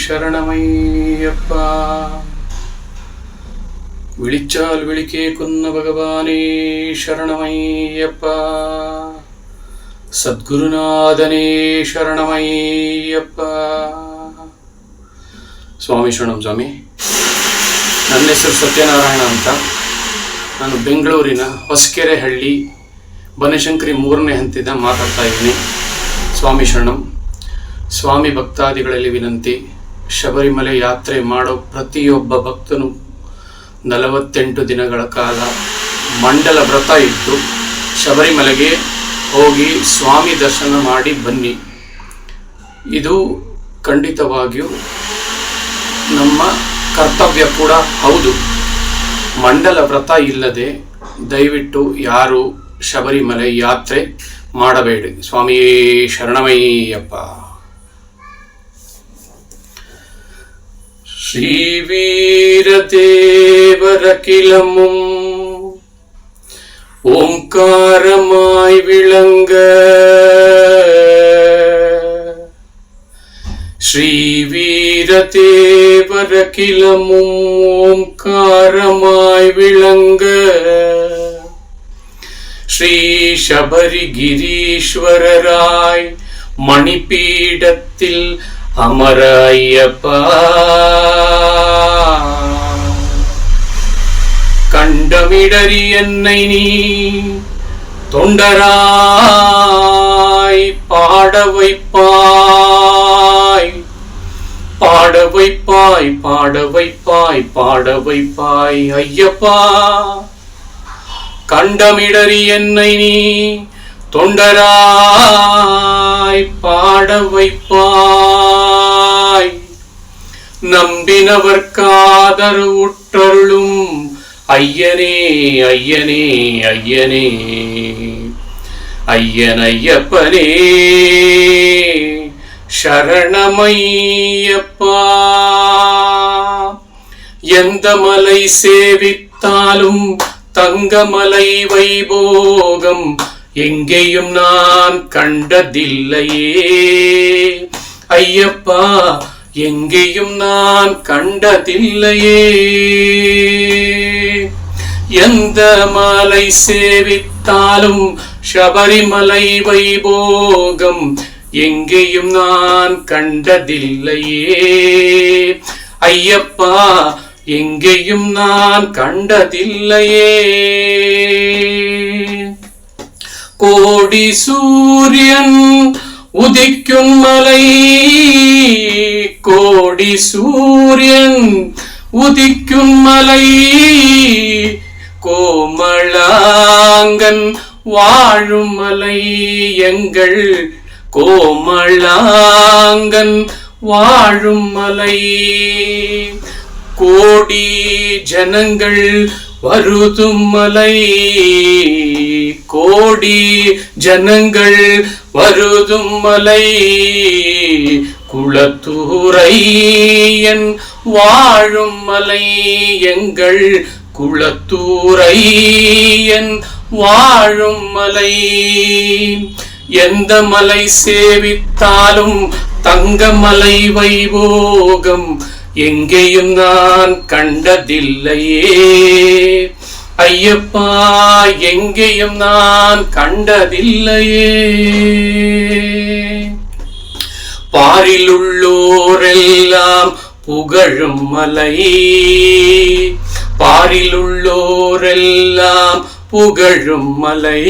ശരണമയ്യപ്പ. വിളിച്ചാൽ വിളിക്കേക്കുന്ന ഭഗവാനേ ശരണമയ്യപ്പ. ಸದ್ಗುರುನಾಥನೇ ಶರಣಮಯ್ಯಪ್ಪ. ಸ್ವಾಮಿ ಶರಣಂ ಸ್ವಾಮಿ. ನನ್ನ ಹೆಸರು ಸತ್ಯನಾರಾಯಣ ಅಂತ. ನಾನು ಬೆಂಗಳೂರಿನ ಹೊಸಕೆರೆಹಳ್ಳಿ ಬನಶಂಕರಿ 3ನೇ ಹಂತದಿಂದ ಮಾತಾಡ್ತಾ ಇದ್ದೀನಿ. ಸ್ವಾಮಿ ಶರಣಂ. ಸ್ವಾಮಿ ಭಕ್ತಾದಿಗಳಲ್ಲಿ ವಿನಂತಿ, ಶಬರಿಮಲೆ ಯಾತ್ರೆ ಮಾಡೋ ಪ್ರತಿಯೊಬ್ಬ ಭಕ್ತನು 48 ದಿನಗಳ ಕಾಲ ಮಂಡಲ ವ್ರತ ಇದ್ದು ಶಬರಿಮಲೆಗೆ ಹೋಗಿ ಸ್ವಾಮಿ ದರ್ಶನ ಮಾಡಿ ಬನ್ನಿ. ಇದು ಖಂಡಿತವಾಗಿಯೂ ನಮ್ಮ ಕರ್ತವ್ಯ ಕೂಡ ಹೌದು. ಮಂಡಲ ವ್ರತ ಇಲ್ಲದೆ ದಯವಿಟ್ಟು ಯಾರು ಶಬರಿಮಲೆ ಯಾತ್ರೆ ಮಾಡಬೇಡಿ. ಸ್ವಾಮಿ ಶರಣಮಯ್ಯಪ್ಪ. ಶ್ರೀ வீரதேவர கிளமும் ஓங்காரமாய் விளங்க, ஸ்ரீ வீரதேவர கிளமும் ஓங்காரமாய் விளங்க, ஸ்ரீ சபரிகிரீஸ்வரராய் மணிபீடத்தில் அமர ஐயப்பா. கண்டமிடறி என்னை நீ தொண்டராய் பாட வைப்பாய், பாட வைப்பாய், பாட வைப்பாய், பாட வைப்பாய் ஐயப்பா. கண்டமிடறி என்னை நீ தொண்டராய் பாட வைப்பாய். நம்பினவர்க்காதரு உற்றருளும் ஐயனே ஐயனே ஐயனே ஐயன் ஐயப்பனே சரணமையப்பா. எந்த மலை சேவித்தாலும் தங்கமலை வைபோகம் எங்கேயும் நான் கண்டதில்லையே ஐயப்பா, எங்கேயும் நான் கண்டதில்லையே. எந்த மலை சேவித்தாலும் சபரிமலை வைபோகம் எங்கேயும் நான் கண்டதில்லையே ஐயப்பா, எங்கேயும் நான் கண்டதில்லையே. கோடி சூரியன் உதிக்கும் மலை, கோடி சூரியன் உதிக்கும் மலை, கோமளாங்கன் வாழும் மலை எங்கள் கோமளாங்கன் வாழும் மலை. கோடி ஜனங்கள் வருதும் மலை, கோடி ஜனங்கள் வருதும் மலை, குளத்தூரையன் வாழும் மலை எங்கள் குளத்தூரையன் வாழும் மலை. எந்த மலை சேவித்தாலும் தங்கமலை வைபோகம் எங்கேயும் நான் கண்டதில்லையே ஐயப்பா, எங்கேயும் நான் கண்டதில்லையே. பாரிலுள்ளோரெல்லாம் புகழும் மலை, பாரிலுள்ளோரெல்லாம் புகழும் மலை,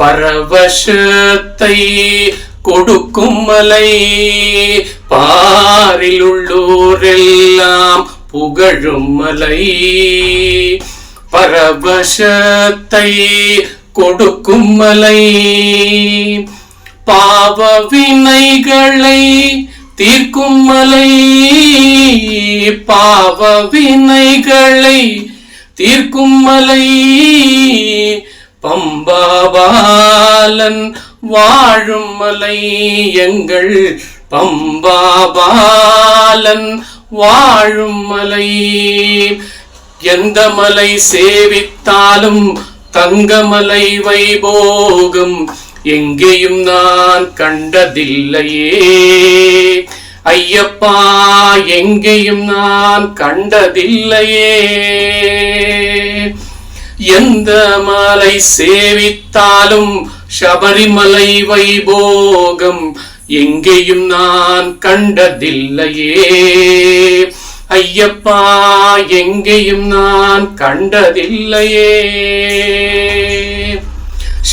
பரவசத்தை கொடுக்கும் மலை, பாரிலுள்ளோரெல்லாம் புகழும் மலை, பரவசத்தை கொடுக்கும் மலை, பாவ வினைகளை தீர்க்கும் மலை, பாவ வினைகளை தீர்க்கும் மலை, பம்பாபாலன் வாழும் மலை எங்கள் பம்பாபாலன் வாழும் மலை. எந்த மலை சேவித்தாலும் தங்கமலை வைபோகம் எங்கேயும் நான் கண்டதில்லையே ஐயப்பா எங்கேயும் நான் கண்டதில்லையே. எந்த மலை சேவித்தாலும் சபரிமலை வைபோகம் எங்கேயும் நான் கண்டதில்லையே. ஐயப்பா எங்கேயும் நான் கண்டதில்லையே.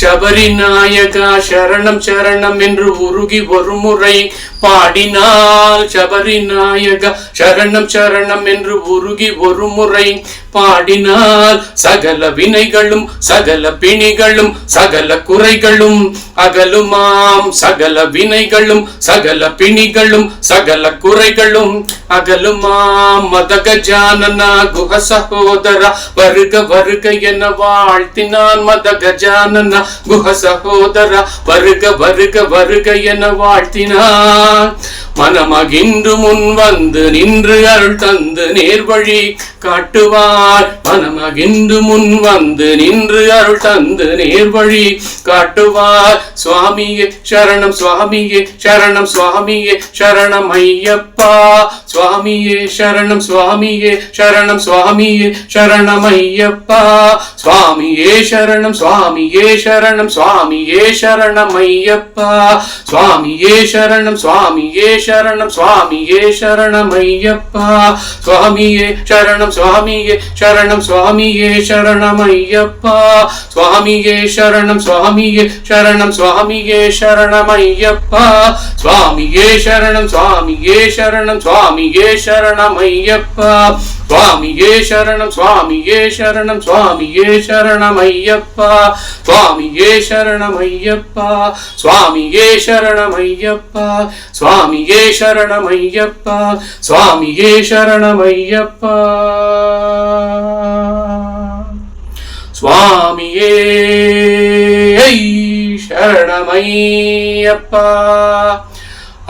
சபரி நாயகா சரணம் சரணம் என்று உருகி ஒரு முறை பாடினால், சபரி நாயகா சரணம் சரணம் என்று உருகி ஒரு முறை பாடினால், சகல வினைகளும் சகல பிணிகளும் சகல குறைகளும் அகலுமாம். சகல வினைகளும் சகல பிணிகளும் சகல குறைகளும் அகலுமாம். மத கஜானனா குஹ சகோதரா வருக வருக என வாழ்த்தினான். மத கஜானனா குஹ சகோதரா வருக வருக வருக என வாழ்த்தினான். மனமகின்று முன் வந்து நின்று அருள் தந்து நேர்வழி காட்டுவார். மனமகின்று முன் வந்து நின்று அருள் தந்து நேர்வழி காட்டுவார். சுவாமியே சரணம் சுவாமியே சரணம் சுவாமியே சரணம் ஐயப்பா. சுவாமியே சரணம் சுவாமியே சரணம் சுவாமியே சரணம் ஐயப்பா. சுவாமியே சரணம் சுவாமியே சரணம் சுவாமியே சரணம் ஐயப்பா. சுவாமியே சரணம் சுவாமியே சரணம் சுவாமியே சரணம் ஐயப்பா. சுவாமியே சரணம் சுவாமியே சரணம் சுவாமியே சரணம் ஐயப்பா. சுவாமியே சரணம் சுவாமியே சரணம் சுவாமியே சரணம் ஐயப்பா. சுவாமியே சரணம் சுவாமியே சரணம் சுவாமியே சரணம் ஐயப்பா. சுவாமியே சரணம் சுவாமியே சரணம் சுவாமியே சரணம் ஐயப்பா. சுவாமியே சரணம் ஐயப்பா. சுவாமியே சரணம் ஐயப்பா. சுவாமியே சரணம் ஐயப்பா. சுவாமியே சரணம் ஐயப்பா. சுவாமியே சரணமையப்பா.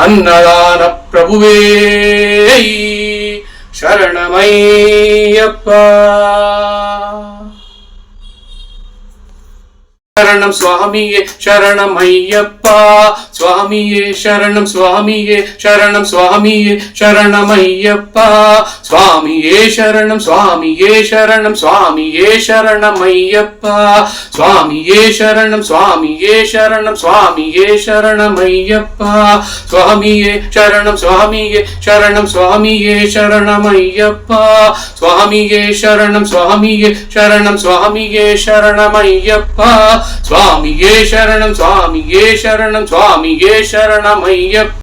அன்னதான பிரபுவே சரணமையப்பா. சரணம் சுவாமியே சரணம் ஐயப்பா. சுவாமியே சரணம் சுவாமியே சரணம் சுவாமியே சரணம் ஐயப்பா. சுவாமியே சரணம் சுவாமியே சரணம் சுவாமியே சரணம் ஐயப்பா. சுவாமியே சரணம் சுவாமியே சரணம் சுவாமியே சரணம் ஐயப்பா. சுவாமியே சரணம் சுவாமியே சரணம் சுவாமியே சரணம் ஐயப்பா. சுவாமியே சரணம் சுவாமியே சரணம் சுவாமியே சரணம் ஐயப்பா. சுவாமியே சரணம் சுவாமியே சரணம் சுவாமியே சரணம் ஐயப்பா.